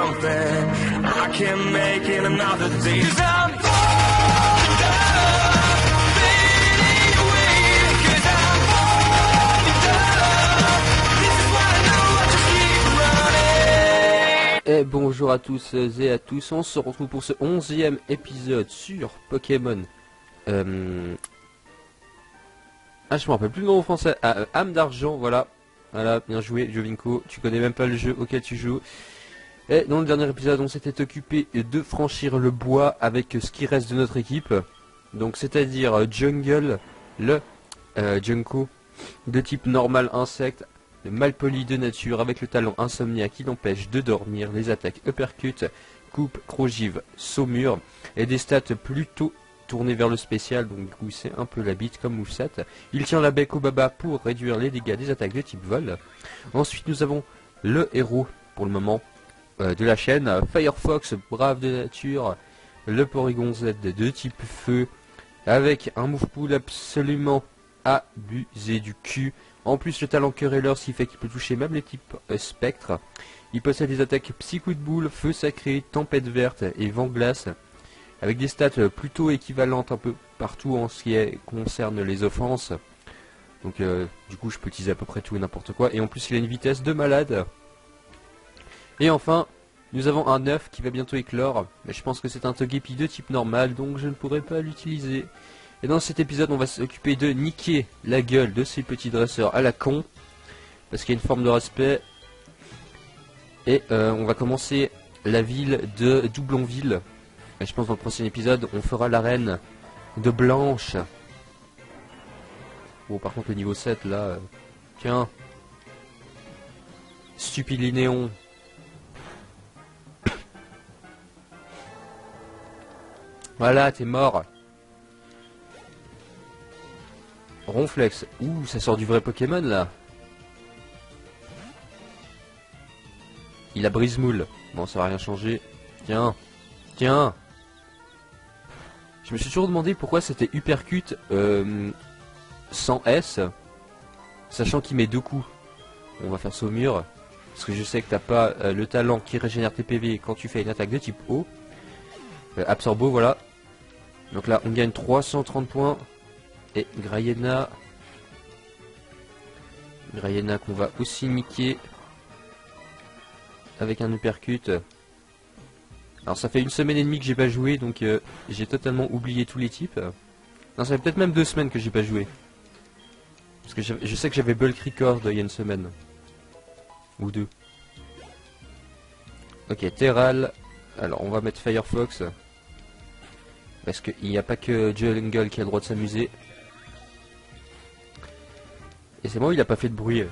something I can make in another day. 'Cause I'm falling down, fading away. 'Cause I'm falling down. This is what I know, I just keep running. Et bonjour à tous et à tous, on se retrouve pour ce 11e épisode sur Pokémon. Je me rappelle plus le nom en français. Âme d'argent, voilà. Voilà, bien joué, Jovinko. Tu connais même pas le jeu auquel tu joues. Et dans le dernier épisode, on s'était occupé de franchir le bois avec ce qui reste de notre équipe. Donc, c'est-à-dire Jungle, le Junko, de type normal insecte, le malpoli de nature avec le talent insomnia qui l'empêche de dormir, les attaques uppercut, coupe, crogive, saumure, et des stats plutôt tourné vers le spécial, donc du coup c'est un peu la bite comme moveset. Il tient la bec au baba pour réduire les dégâts des attaques de type vol. Ensuite nous avons le héros pour le moment de la chaîne, Firefox, brave de nature, le Porygon Z de type feu, avec un move pool absolument abusé du cul. En plus le talent querelleur, ce qui fait qu'il peut toucher même les types spectre. Il possède des attaques psy coup de boule, feu sacré, tempête verte et vent glace, avec des stats plutôt équivalentes un peu partout en ce qui concerne les offenses. Donc du coup je peux utiliser à peu près tout et n'importe quoi. Et en plus il a une vitesse de malade. Et enfin, nous avons un œuf qui va bientôt éclore. Mais je pense que c'est un Togepi de type normal, donc je ne pourrai pas l'utiliser. Et dans cet épisode on va s'occuper de niquer la gueule de ces petits dresseurs à la con. Parce qu'il y a une forme de respect. Et on va commencer la ville de Doublonville. Et je pense dans le prochain épisode, on fera l'arène de Blanche. Bon, par contre, le niveau 7, là... tiens. Stupidinéon. Voilà, t'es mort. Ronflex. Ouh, ça sort du vrai Pokémon, là. Il a brise-moule. Bon, ça va rien changer. Tiens. Tiens. Je me suis toujours demandé pourquoi c'était Uppercut sans S, sachant qu'il met 2 coups. On va faire saumure, parce que je sais que t'as pas le talent qui régénère tes PV quand tu fais une attaque de type O. Absorbo, voilà. Donc là, on gagne 330 points. Et Grayena. Grayena qu'on va aussi niquer avec un Uppercut. Alors ça fait 1 semaine et demie que j'ai pas joué, donc j'ai totalement oublié tous les types. Non, ça fait peut-être même 2 semaines que j'ai pas joué. Parce que je sais que j'avais bulk record il y a 1 semaine. Ou 2. Ok, Terral. Alors on va mettre Firefox. Parce qu'il n'y a pas que Jungle qui a le droit de s'amuser. Et c'est moi, il a pas fait de bruit.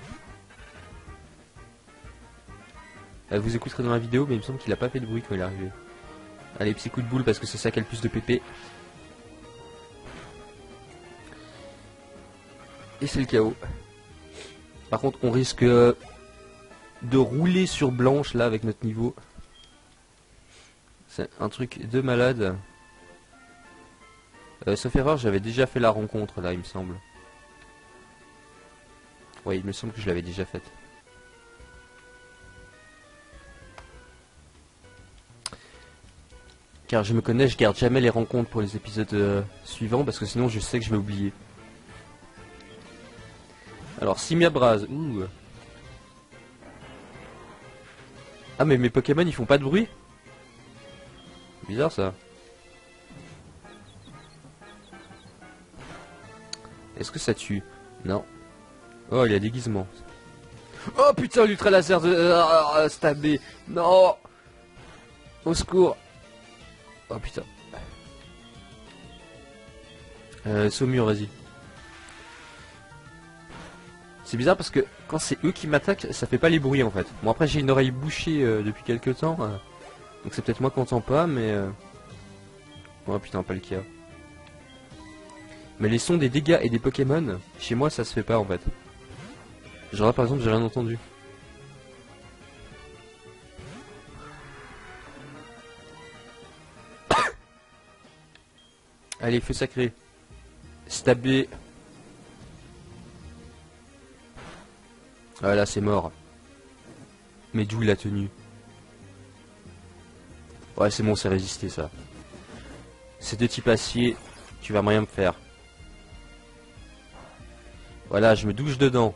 Vous écouterez dans la vidéo, mais il me semble qu'il a pas fait de bruit quand il est arrivé. Allez, petit coup de boule parce que c'est ça qui a le plus de PP. Et c'est le chaos. Par contre, on risque de rouler sur Blanche là avec notre niveau. C'est un truc de malade. Sauf erreur, j'avais déjà fait la rencontre là, il me semble. Ouais, il me semble que je l'avais déjà faite. Car je me connais, je garde jamais les rencontres pour les épisodes suivants parce que sinon je sais que je vais oublier. Alors Simiabraz, ouh. Ah mais mes Pokémon ils font pas de bruit. Bizarre ça. Est-ce que ça tue? Non. Oh il y a déguisement. Oh putain l'ultra laser de stabé. Non. Au secours. Oh putain. Saumure, vas-y. C'est bizarre parce que quand c'est eux qui m'attaquent, ça fait pas les bruits en fait. Bon après j'ai une oreille bouchée depuis quelques temps. Donc c'est peut-être moi qu'on entend pas mais... Oh putain, pas le cas. Mais les sons des dégâts et des Pokémon, chez moi ça se fait pas en fait. Genre là par exemple j'ai rien entendu. Allez, feu sacré. Stabé. Voilà, c'est mort. Mais d'où il a tenu? Ouais, c'est bon, c'est résisté ça. C'est de type acier, tu vas rien me faire. Voilà, je me douche dedans.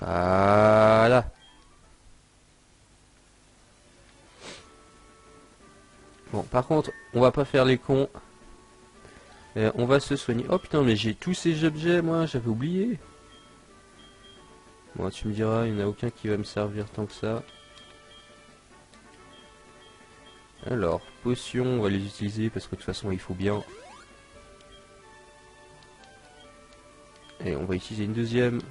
Voilà. Bon, par contre, on va pas faire les cons. On va se soigner. Oh putain, mais j'ai tous ces objets, moi, j'avais oublié. Bon, tu me diras, il n'y en a aucun qui va me servir tant que ça. Alors, potions, on va les utiliser parce que de toute façon, il faut bien. Et on va utiliser une deuxième.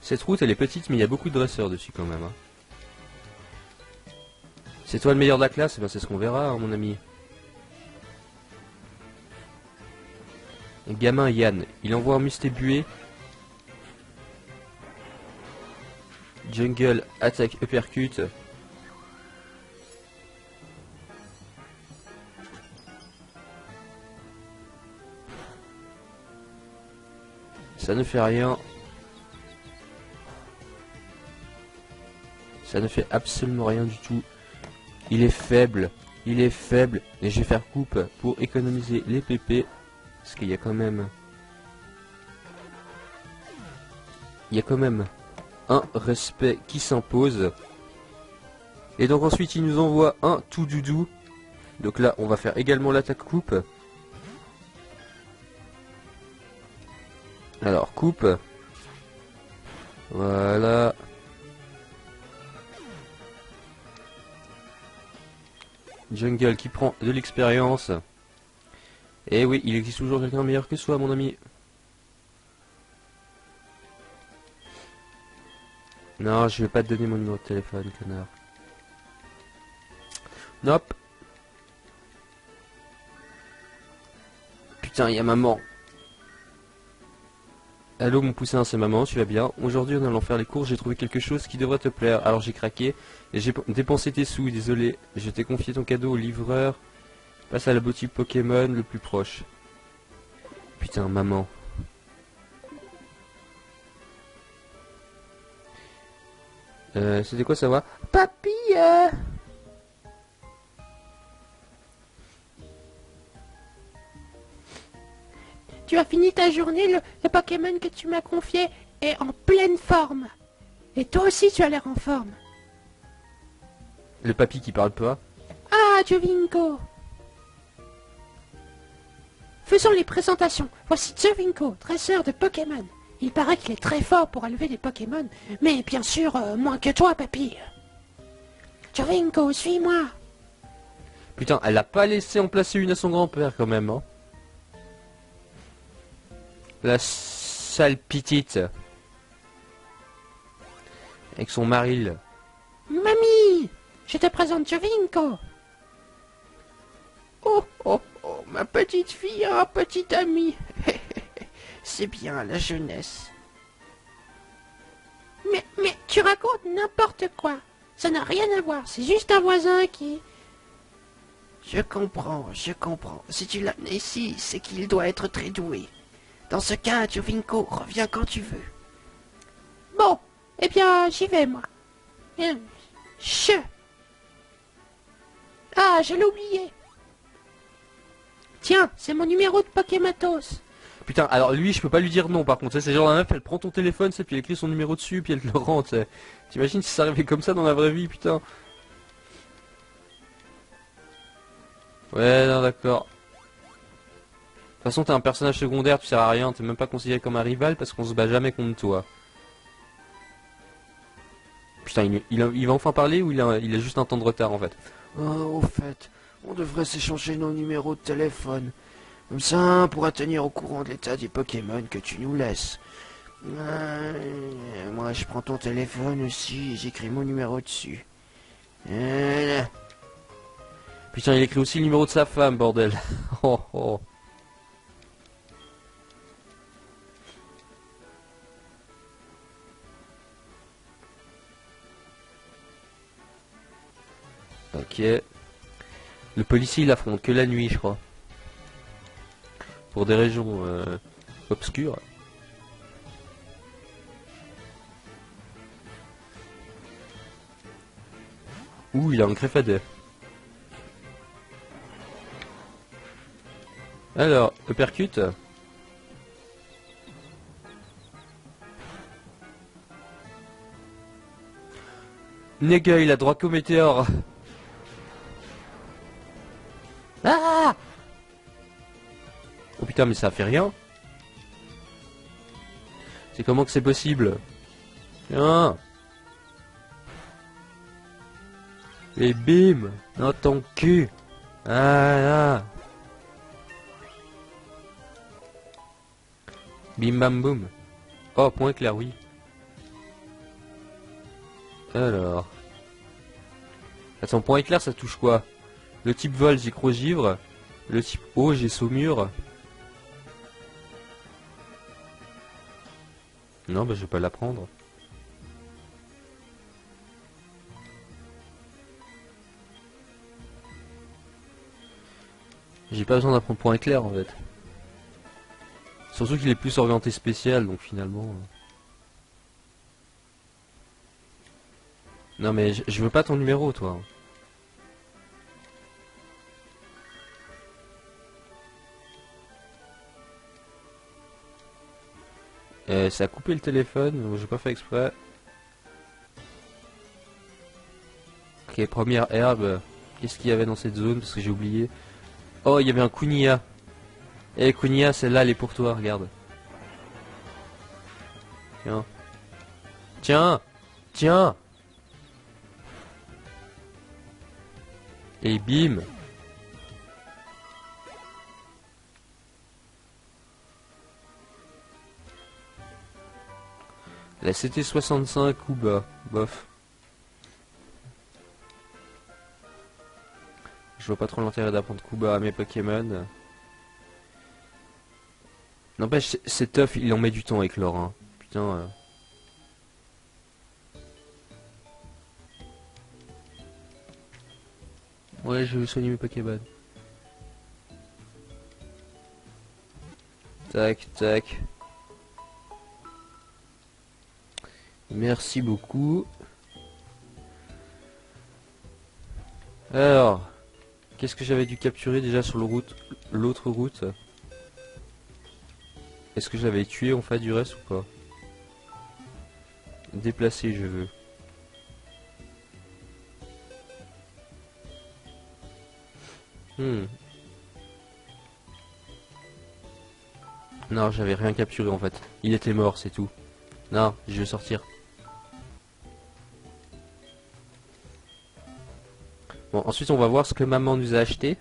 Cette route, elle est petite, mais il y a beaucoup de dresseurs dessus quand même. Hein. C'est toi le meilleur de la classe? Eh ben, c'est ce qu'on verra, hein, mon ami. Le gamin Yann, il envoie un mustébué. Jungle, attaque, uppercut. Ça ne fait rien. Ça ne fait absolument rien du tout. Il est faible. Il est faible. Et je vais faire coupe pour économiser les PP. Parce qu'il y a quand même... Il y a quand même un respect qui s'impose. Et donc ensuite il nous envoie un tout doudou. Donc là on va faire également l'attaque coupe. Alors coupe. Voilà. Jungle qui prend de l'expérience. Et oui, il existe toujours quelqu'un meilleur que soi, mon ami. Non, je vais pas te donner mon numéro de téléphone, connard. Nope. Putain, il y a maman. Allô mon poussin, c'est maman, tu vas bien? Aujourd'hui en allant faire les courses, j'ai trouvé quelque chose qui devrait te plaire. Alors j'ai craqué et j'ai dépensé tes sous, désolé. Je t'ai confié ton cadeau au livreur. Passe à la boutique Pokémon le plus proche. Putain, maman. C'était quoi ça va? Papy Tu as fini ta journée, le Pokémon que tu m'as confié est en pleine forme. Et toi aussi tu as l'air en forme. Le papy qui parle pas. Ah, Jovinko. Faisons les présentations. Voici Jovinko, dresseur de Pokémon. Il paraît qu'il est très fort pour élever les Pokémon, mais bien sûr, moins que toi, papy. Jovinko, suis-moi. Putain, elle a pas laissé en placer une à son grand-père quand même, hein. La sale petite. Avec son maril. Mamie, je te présente Jovinko. Oh, oh, oh, ma petite fille a un petit ami. C'est bien la jeunesse. Mais tu racontes n'importe quoi. Ça n'a rien à voir, c'est juste un voisin qui... Je comprends, je comprends. Si tu l'as amené ici, c'est qu'il doit être très doué. Dans ce cas, Jovinko, reviens quand tu veux. Bon, eh bien, j'y vais, moi. Ah, je l'ai oublié. Tiens, c'est mon numéro de Pokématos. Putain, alors lui, je peux pas lui dire non par contre. C'est genre la meuf, elle prend ton téléphone, puis elle écrit son numéro dessus, puis elle te le rend. T'imagines si ça arrivait comme ça dans la vraie vie, putain. Ouais, non, d'accord. De toute façon, t'es un personnage secondaire, tu sers à rien, t'es même pas considéré comme un rival parce qu'on se bat jamais contre toi. Putain, il va enfin parler ou il a juste un temps de retard en fait? Oh, au fait, on devrait s'échanger nos numéros de téléphone. Comme ça, on pourra tenir au courant de l'état des Pokémon que tu nous laisses. Moi, je prends ton téléphone aussi et j'écris mon numéro dessus. Voilà. Putain, il écrit aussi le numéro de sa femme, bordel. Oh, oh. Ok. Le policier il affronte que la nuit je crois. Pour des régions obscures. Ouh, il a un greffadet. Alors, uppercut. Nega, il a droit qu'au météore. Ah! Oh putain, mais ça fait rien. C'est comment que c'est possible? Tiens. Et bim! Dans ton cul! Voilà! Bim bam boum! Oh, point clair, oui. Alors... Attends, point éclair, ça touche quoi? Le type vol, j'ai gros-givre. Le type eau, j'ai saumure. Non, bah je vais pas l'apprendre. J'ai pas besoin d'apprendre point éclair en fait. Surtout qu'il est plus orienté spécial, donc finalement... Non mais je veux pas ton numéro, toi. Ça a coupé le téléphone, j'ai pas fait exprès. Ok, première herbe. Qu'est-ce qu'il y avait dans cette zone? Parce que j'ai oublié. Oh, il y avait un Kunia. Eh, Kunia, celle-là, elle est pour toi, regarde. Tiens. Tiens. Tiens. Et bim. La CT65 ou bas. Bof. Je vois pas trop l'intérêt d'apprendre Kuba à mes Pokémon. N'empêche, cet œuf, il en met du temps avec l'or, hein. Putain. Ouais, je vais soigner mes Pokémon. Tac, tac. Merci beaucoup. Alors, qu'est-ce que j'avais dû capturer déjà sur l'autre route? Est-ce que je l'avais tué en fait du reste ou pas? Déplacer, je veux. Non, j'avais rien capturé en fait. Il était mort, c'est tout. Non, je vais sortir. Bon, ensuite on va voir ce que maman nous a acheté.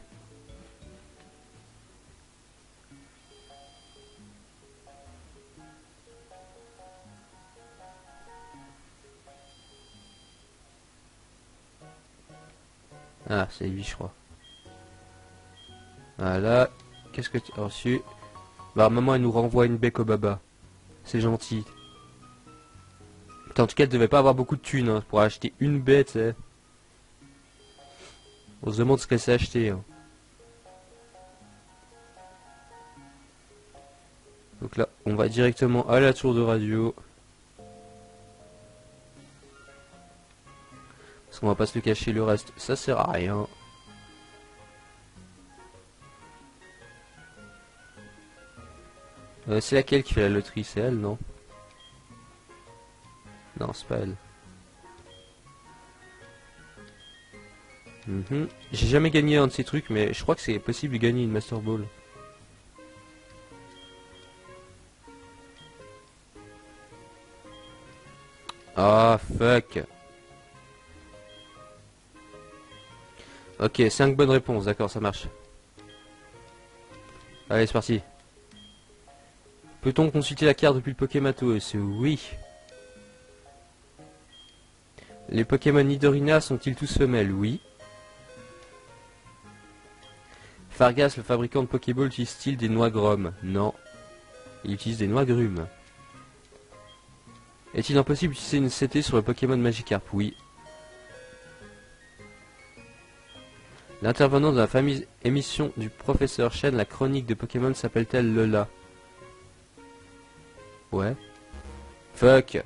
Ah, c'est lui, je crois. Voilà. Qu'est-ce que tu as reçu? Bah, maman, elle nous renvoie une bec au baba. C'est gentil. Putain, en tout cas, elle devait pas avoir beaucoup de thunes hein, pour acheter une bête. Hein. On se demande ce qu'elle s'est acheté. Hein. Donc là, on va directement à la tour de radio. Parce qu'on va pas se le cacher, le reste, ça sert à rien. C'est laquelle qui fait la loterie? C'est elle, non? Non, c'est pas elle. J'ai jamais gagné un de ces trucs, mais je crois que c'est possible de gagner une Master Ball. Ah, fuck. Ok, 5 bonnes réponses, d'accord, ça marche. Allez, c'est parti. Peut-on consulter la carte depuis le Pokématos? Oui. Les Pokémon Nidorina sont-ils tous femelles? Oui. Fargas, le fabricant de Pokéball, utilise-t-il des noix Grom? Non. Il utilise des noix grumes. Est-il impossible d'utiliser une CT sur le Pokémon Magikarp? Oui. L'intervenant de la fameuse émission du professeur Chen, la chronique de Pokémon, s'appelle-t-elle Lola? Ouais. Fuck.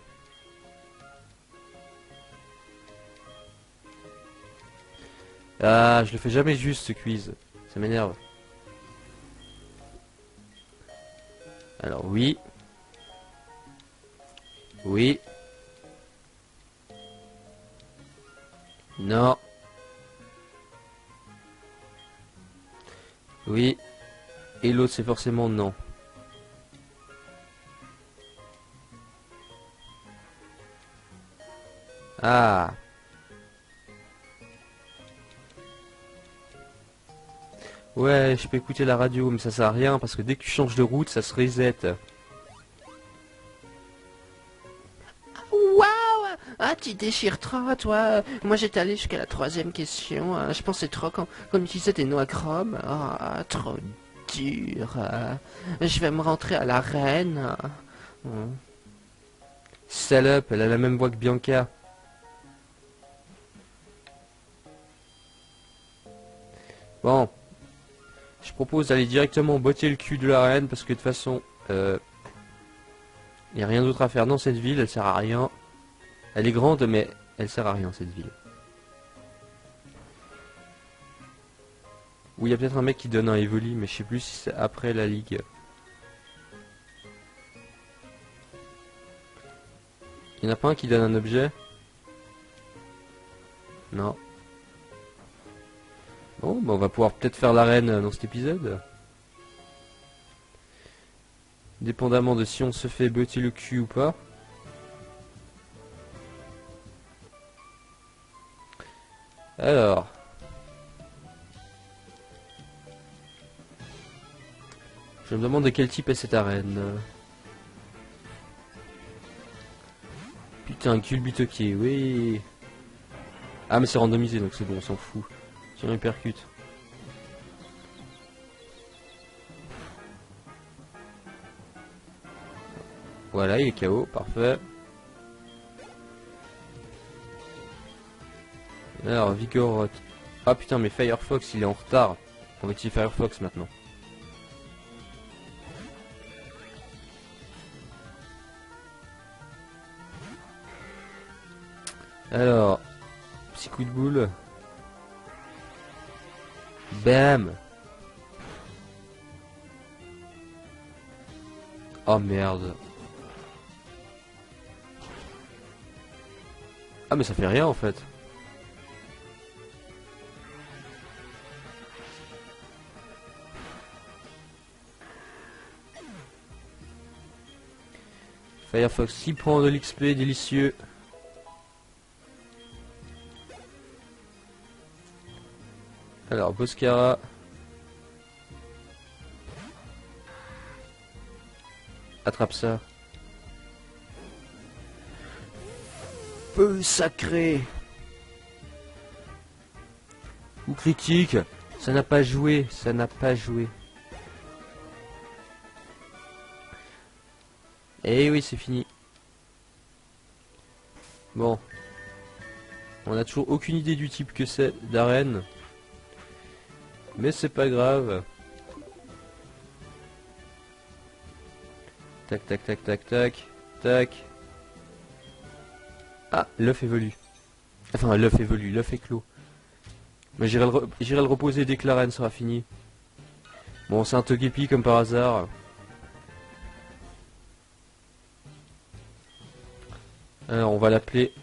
Ah, je le fais jamais juste ce quiz. Ça m'énerve. Alors oui. Oui. Non. Oui. Et l'autre c'est forcément non. Ah. Ouais, je peux écouter la radio, mais ça sert à rien parce que dès que tu changes de route, ça se reset. Waouh! Ah, tu déchires trop, toi. Moi, j'étais allé jusqu'à la 3e question. Je pensais trop quand on utilisait des noix chrome. Ah, trop dur. Je vais me rentrer à l'arène. Salope, elle a la même voix que Bianca. Bon. Je propose d'aller directement botter le cul de la reine parce que de toute façon, il n'y a rien d'autre à faire dans cette ville, elle sert à rien. Elle est grande mais elle sert à rien cette ville. Ou il y a peut-être un mec qui donne un Evoli mais je sais plus si c'est après la ligue. Il n'y en a pas un qui donne un objet? Non. Bon, bah on va pouvoir peut-être faire l'arène dans cet épisode. Dépendamment de si on se fait botter le cul ou pas. Alors. Je me demande de quel type est cette arène. Putain, Culbitoqué, oui. Ah mais c'est randomisé donc c'est bon, on s'en fout. Tiens, il percute. Voilà, il est KO, parfait. Alors, Vigoroth. Ah putain, mais Firefox, il est en retard. On va utiliser Firefox maintenant. Alors, petit coup de boule. Bam. Oh merde. Ah mais ça fait rien en fait. Firefox il prend de l'XP délicieux. Alors Boscara. Attrape ça. Feu sacré. Ou critique. Ça n'a pas joué. Ça n'a pas joué. Eh oui, c'est fini. Bon. On a toujours aucune idée du type que c'est d'arène. Mais c'est pas grave. Tac, tac, tac, tac, tac. Tac. Ah, l'œuf évolue. Enfin, l'œuf évolue, l'œuf est clos. Mais j'irai le reposer dès que l'arène sera finie. Bon, c'est un Togepi comme par hasard. Alors, on va l'appeler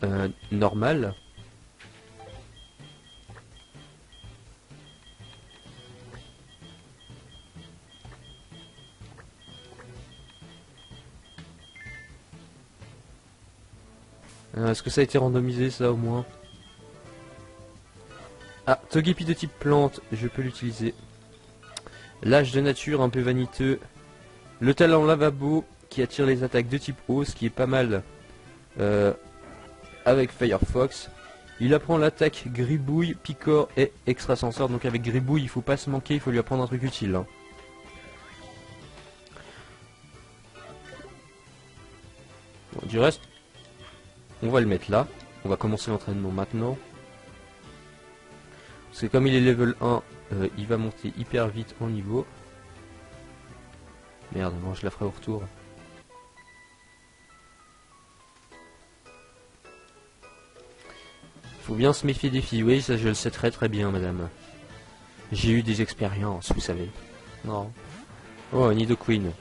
normal. Est-ce que ça a été randomisé ça au moins? Ah, Togepi de type plante, je peux l'utiliser. L'âge de nature un peu vaniteux. Le talent lavabo qui attire les attaques de type eau, ce qui est pas mal avec Firefox. Il apprend l'attaque gribouille, picor et extrasenseur. Donc avec gribouille il faut pas se manquer, il faut lui apprendre un truc utile. Hein. Bon, du reste, on va le mettre là. On va commencer l'entraînement maintenant. Parce que comme il est level 1, il va monter hyper vite en niveau. Merde, non, je la ferai au retour. Faut bien se méfier des filles, oui, ça je le sais très bien, madame. J'ai eu des expériences, vous savez. Non. Oh, Nidoqueen.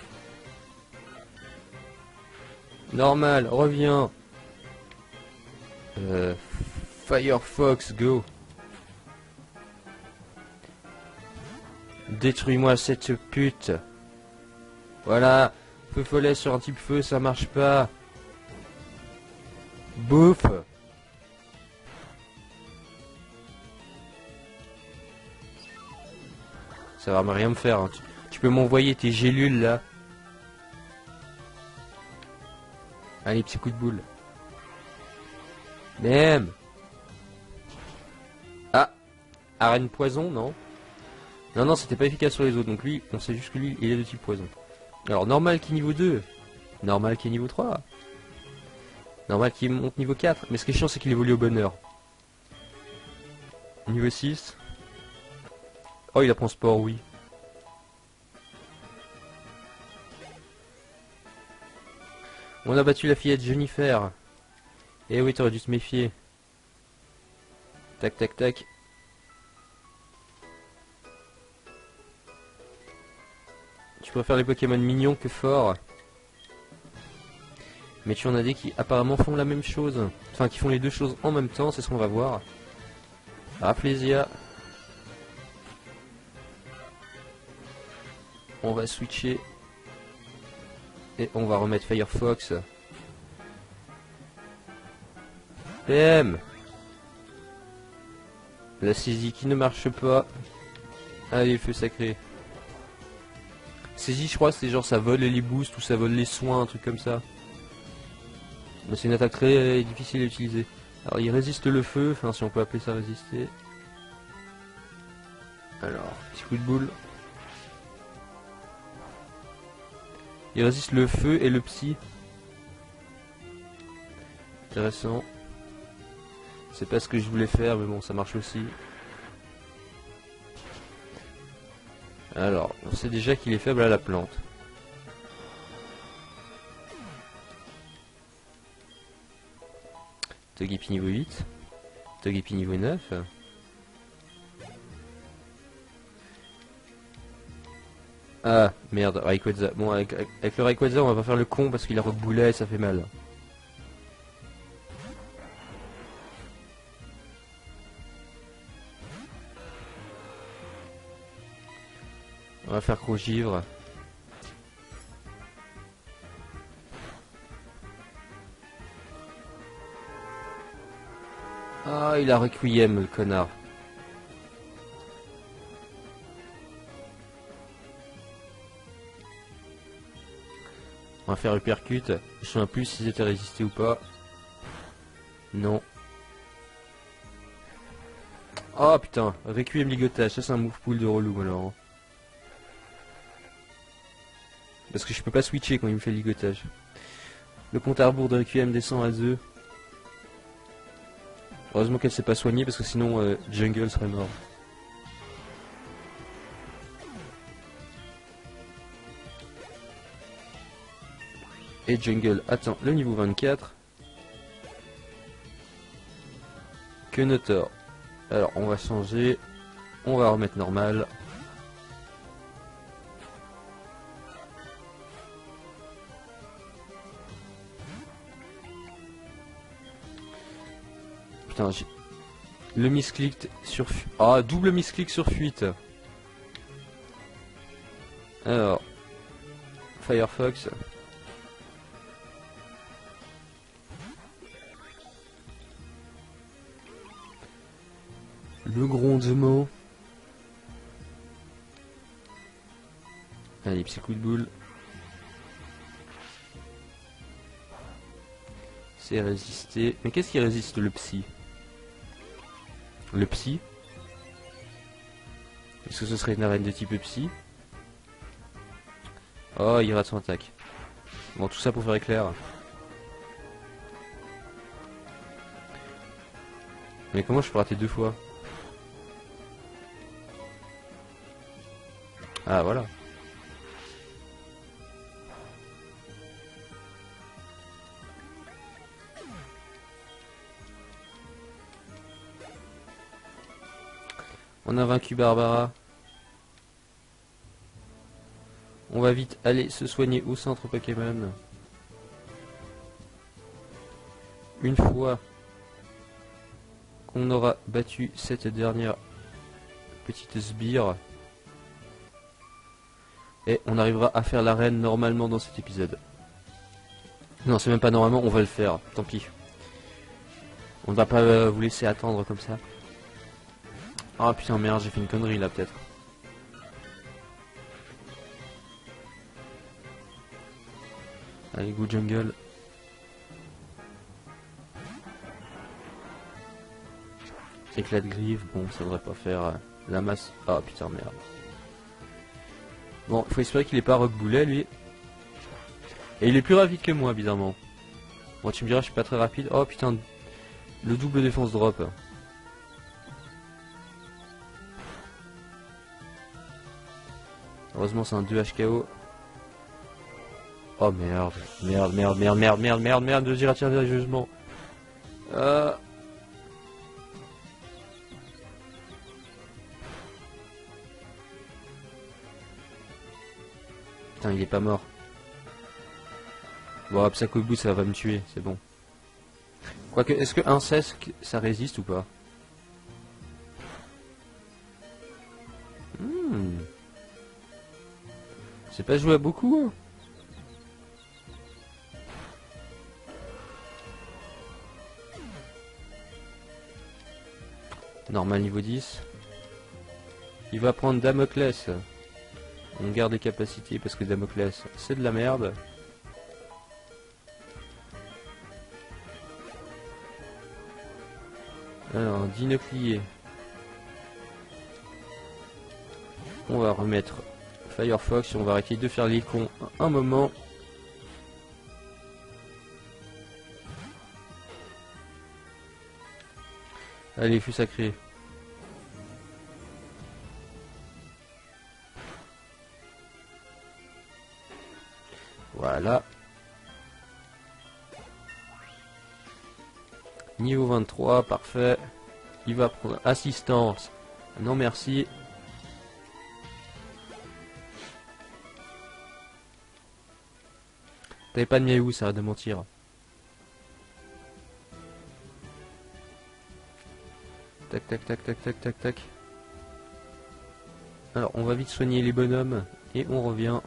Normal, reviens. Firefox, go. Détruis-moi cette pute. Voilà. Feu follet sur un type feu, ça marche pas. Bouffe. Ça va rien me faire. Hein. Tu peux m'envoyer tes gélules là. Allez, petit coup de boule. Même. Ah. Arène poison, non? Non, non, c'était pas efficace sur les autres. Donc lui, on sait juste que lui, il est de type poison. Alors, normal qui est niveau 2. Normal qui est niveau 3. Normal qui monte niveau 4. Mais ce qui est chiant, c'est qu'il évolue au bonheur. Niveau 6. Oh, il apprend sport, oui. On a battu la fillette Jennifer. Eh oui, t'aurais dû te méfier. Tac, tac, tac. Tu préfères les Pokémon mignons que forts. Mais tu en as des qui apparemment font la même chose. Enfin, qui font les deux choses en même temps, c'est ce qu'on va voir. Rafflesia. On va switcher. Et on va remettre Firefox. PM. La saisie qui ne marche pas. Allez, feu sacré. Saisie, je crois, c'est genre ça vole les boosts ou ça vole les soins, un truc comme ça. Mais c'est une attaque très difficile à utiliser. Alors, il résiste le feu, enfin, si on peut appeler ça résister. Alors, petit coup de boule. Il résiste le feu et le psy. Intéressant. C'est pas ce que je voulais faire, mais bon, ça marche aussi. Alors, on sait déjà qu'il est faible à la plante. Togepi niveau 8. Togepi niveau 9. Ah, merde, Rayquaza. Bon, avec le Rayquaza, on va pas faire le con parce qu'il a reboulet et ça fait mal. On va faire gros givre. Ah, il a Requiem, le connard. On va faire Uppercut. Je sais plus s'ils étaient résistés ou pas. Non. Oh putain, Requiem ligotage, ça c'est un move pool de relou alors. Parce que je peux pas switcher quand il me fait ligotage. Le compte à rebours de Requiem descend à 2. Heureusement qu'elle s'est pas soignée parce que sinon Jungle serait mort. Et Jungle atteint le niveau 24. Que Notor. Alors on va changer. On va remettre normal. Putain, j'ai... Le misclick sur... Ah, double misclick sur fuite. Alors... Firefox... Le grondement. Allez, petit coup de boule. C'est résister. Mais qu'est-ce qui résiste le psy? Le psy? Est-ce que ce serait une arène de type psy? Oh, il rate son attaque. Bon, tout ça pour faire éclair. Mais comment je peux rater deux fois? Ah voilà. On a vaincu Barbara. On va vite aller se soigner au centre Pokémon. Une fois qu'on aura battu cette dernière petite sbire. Et on arrivera à faire l'arène normalement dans cet épisode. Non, c'est même pas normalement, on va le faire. Tant pis. On ne va pas vous laisser attendre comme ça. Ah putain merde, j'ai fait une connerie là peut-être. Allez, go jungle. Éclat de grive, bon ça devrait pas faire la masse. Ah putain merde. Bon, il faut espérer qu'il est pas rock boulet lui. Et il est plus rapide que moi bizarrement. Bon tu me diras je suis pas très rapide. Oh putain, le double défense drop. Heureusement c'est un 2 HKO. Oh merde, merde, j'ai retiré le jugement. Putain, il est pas mort. Bon, Psycho-Boost, ça va me tuer, c'est bon. Quoique, est-ce que un sesque, ça résiste ou pas? C'est pas joué à beaucoup, hein. Normal niveau 10. Il va prendre Damoclès. On garde les capacités parce que Damoclès c'est de la merde. Alors, Dinoclier. On va remettre Firefox et on va arrêter de faire les cons un moment. Allez, fût sacré. Voilà. Niveau 23, parfait. Il va prendre assistance. Non merci. T'avais pas de Miaou, ça arrête de mentir. Tac tac tac tac tac tac tac. Alors on va vite soigner les bonhommes et on revient.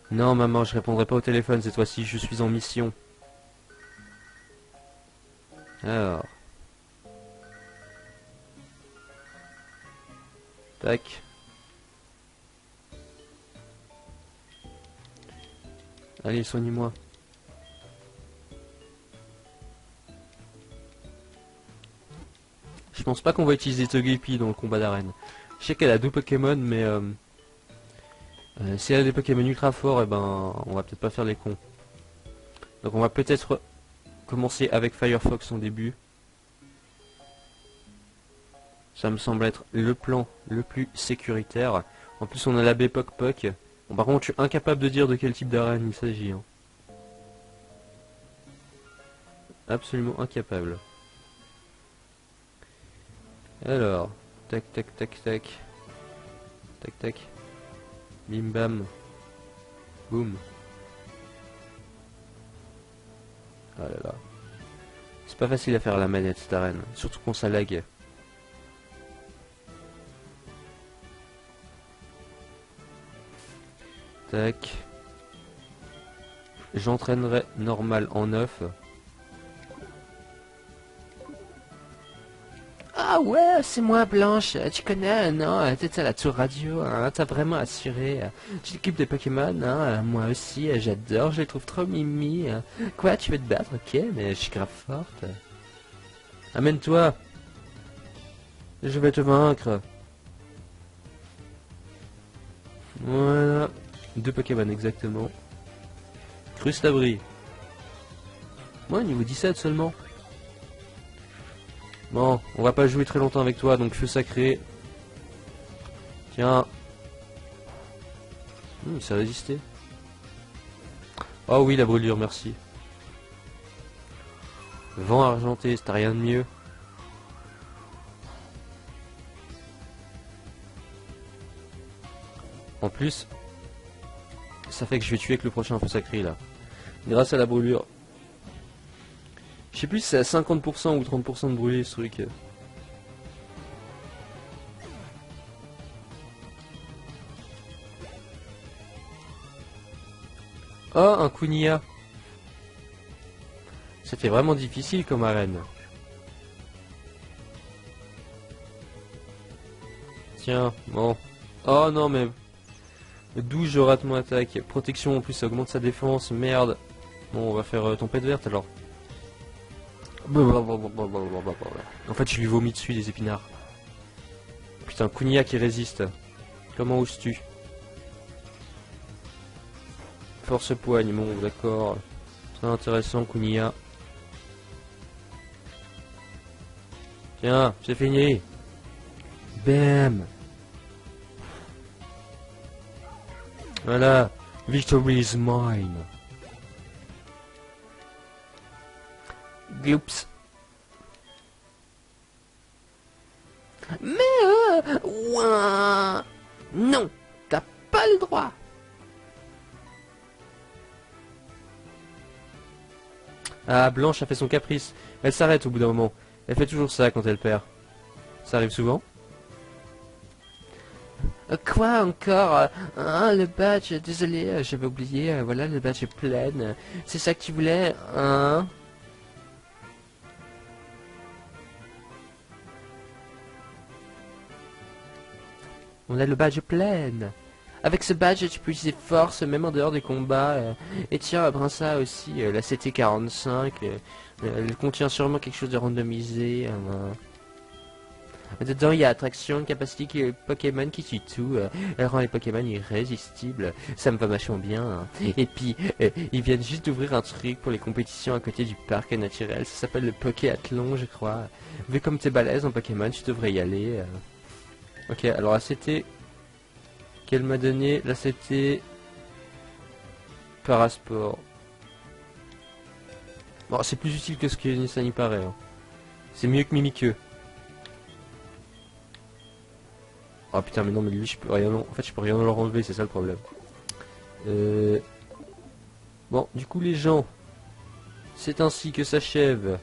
Non maman, je répondrai pas au téléphone cette fois-ci, je suis en mission. Alors. Tac. Allez, soignez-moi. Je pense pas qu'on va utiliser Togepi dans le combat d'arène. Je sais qu'elle a 2 Pokémon, mais si elle a des Pokémon ultra forts, et ben on va peut-être pas faire les cons. Donc on va peut-être commencer avec Firefox en début. Ça me semble être le plan le plus sécuritaire. En plus on a la Bepok-Pok. Bon, par contre je suis incapable de dire de quel type d'arène il s'agit. Hein. Absolument incapable. Alors, tac tac tac tac. Tac tac. Bim bam. Boum. Ah là là. C'est pas facile à faire à la manette cette arène, surtout quand ça lag. Tac. J'entraînerai normal en 9. Ah ouais, c'est moi Blanche, tu connais, non, t'es à la tour radio, hein, t'as vraiment assuré. J'équipe des Pokémon, hein, moi aussi, j'adore, je les trouve trop mimi. Quoi, tu veux te battre, ok, mais je suis grave forte. Amène-toi. Je vais te vaincre. Voilà. 2 Pokémon exactement. Crustabri. Moi, niveau 17 seulement. Bon, on va pas jouer très longtemps avec toi, donc feu sacré. Tiens. Ça a résisté. Oh oui, la brûlure, merci. Vent argenté, c'était rien de mieux. En plus, ça fait que je vais tuer avec le prochain feu sacré là. Grâce à la brûlure. Je sais plus si c'est à 50% ou 30% de brûlé ce truc. Oh, un Kunia. C'était vraiment difficile comme arène. Tiens, bon. Oh non mais... 12 je rate mon attaque. Protection en plus ça augmente sa défense. Merde. Bon on va faire tempête verte alors. En fait je lui vomis dessus des épinards. Putain Kunia qui résiste. Comment oses-tu? Force poigne, bon d'accord. Très intéressant Kunia. Tiens, c'est fini. Bam. Voilà. Victory is mine. Gloops. Mais ouin. Non, t'as pas le droit. Ah, Blanche a fait son caprice. Elle s'arrête au bout d'un moment. Elle fait toujours ça quand elle perd. Ça arrive souvent? Quoi encore? Le badge, désolé, j'avais oublié, voilà, le badge est plein. C'est ça que tu voulais, hein? On a le badge plein. Avec ce badge, tu peux utiliser force, même en dehors des combats. Et tiens, Brinsa aussi, la CT45, elle contient sûrement quelque chose de randomisé. Dedans, il y a attraction, capacité Pokémon qui tue tout. Elle rend les Pokémon irrésistibles. Ça me va vachement bien. Hein. Et puis, ils viennent juste d'ouvrir un truc pour les compétitions à côté du parc naturel. Ça s'appelle le Pokéathlon, je crois. Vu comme t'es balèze en Pokémon, tu devrais y aller. Ok, alors la CT qu'elle m'a donné, la CT Parasport. Bon, c'est plus utile que ce que ça n'y paraît. Hein. C'est mieux que Mimikyu. Oh putain mais non mais lui je peux rien en fait je peux rien leur enlever, c'est ça le problème. Bon du coup les gens, c'est ainsi que s'achève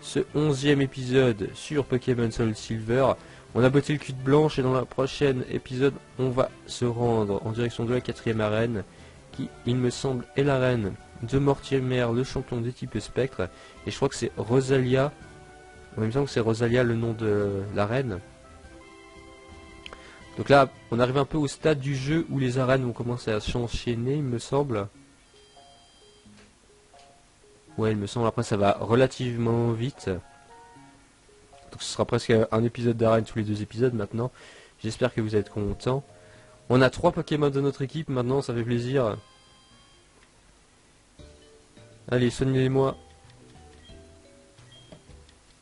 ce 11e épisode sur Pokémon Soul Silver. On a botté le cul de Blanche et dans la prochaine épisode on va se rendre en direction de la 4e arène qui il me semble est l'arène de Mortimer, le champion des types spectre. Et je crois que c'est Rosalia, il me semble que c'est Rosalia le nom de l'arène. Donc là, on arrive un peu au stade du jeu où les arènes vont commencer à s'enchaîner, il me semble. Ouais, il me semble. Après, ça va relativement vite. Donc ce sera presque un épisode d'arène tous les 2 épisodes maintenant. J'espère que vous êtes contents. On a 3 Pokémon de notre équipe maintenant, ça fait plaisir. Allez, soignez-les-moi.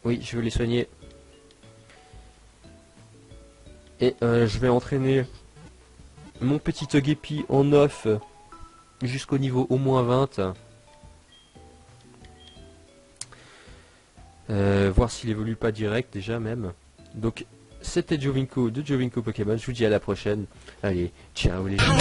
Oui, je veux les soigner. Et je vais entraîner mon petit Togepi en off jusqu'au niveau au moins 20. Voir s'il évolue pas direct déjà même. Donc c'était Jovinko de Jovinko Pokémon. Je vous dis à la prochaine. Allez, ciao les gens.